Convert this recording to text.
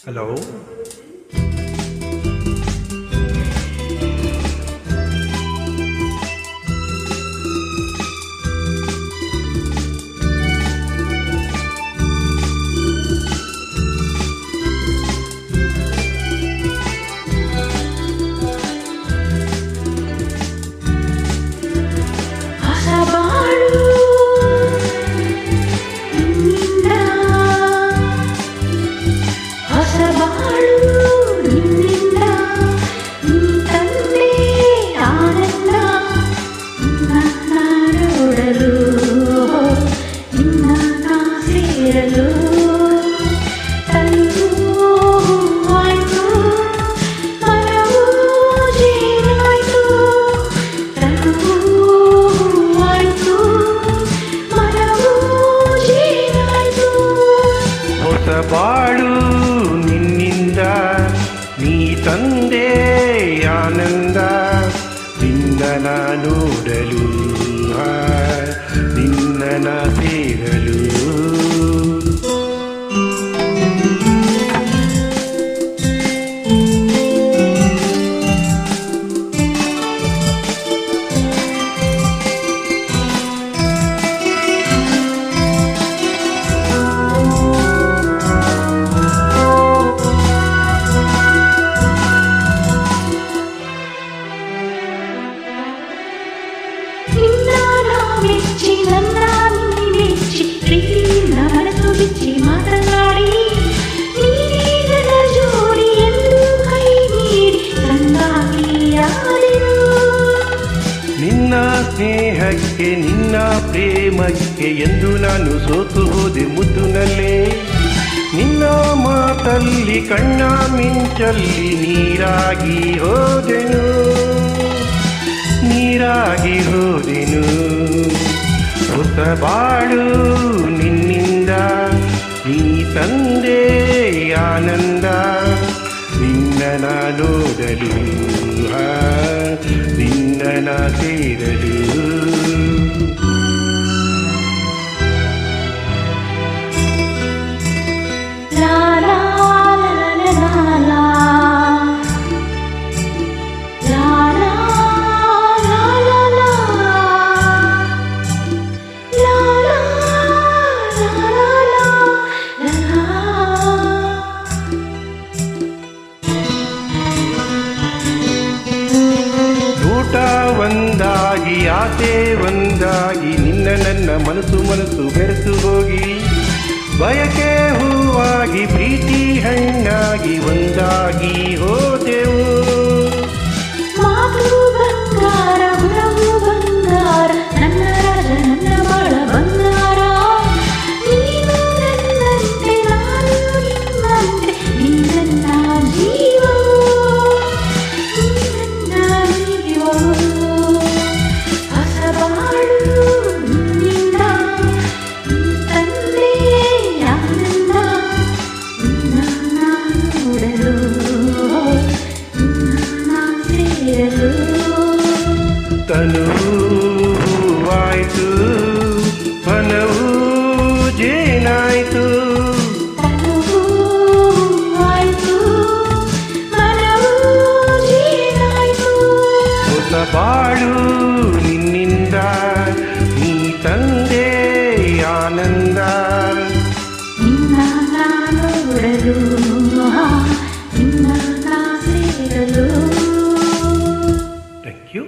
Hello. ಬಾಳು ನಿನ್ನಿಂದ ನೀ ತಂದೆ ಆನಂದ ನಿನ್ನ ನೋಡಲು ನಿನ್ನ ಸೇರಲು ನಿನ್ನ ಸ್ನೇಹಕ್ಕೆ ನಿನ್ನ ಪ್ರೇಮಕ್ಕೆ ಎಂದು ನಾನು ಸೋತು ಹೋದೆ ಮುದ್ದುನಲ್ಲೇ ನಿನ್ನ ಮಾತಲ್ಲಿ ಕಣ್ಣ ಮಿಂಚಲ್ಲಿ ನೀರಾಗಿ ಹೋದೆನು ಹೊಸ ಬಾಳು ನಿನ್ನಿಂದ ನೀ ತಂದೆ ಆನಂದ ನಿನ್ನ ನೋಡಲು ನಿನ್ನ ಸೇರಲು ಒಂದಾಗಿ ಆಸೆ ಒಂದಾಗಿ ನಿನ್ನ ನನ್ನ ಮನಸ್ಸು ಬೆರೆತು ಹೋಗಿ ಬಯಕೆ ಹೂವಾಗಿ ಪ್ರೀತಿ ಹಣ್ಣಾಗಿ ಒಂದಾಗಿ ಹೋದೆವು ನನ್ನ ರಾಜ ನನ್ನ ಬಾಳ ಬಂಗಾರ ನೀನು ನನ್ನಂತೆ ನಾನು ನಿನ್ನಂತೆ ನೀ ನನ್ನ ಜೀವವು ತನು ಹೂವಾಯ್ತು ಮನವು ಜೇನಾಯ್ತು ಹೊಸ ಬಾಳು ನಿನ್ನಿಂದ ನೀ ತಂದೆ ಆನಂದ ನಿನ್ನ ನೋಡಲು ನಿನ್ನ ಸೇರಲು. Thank you.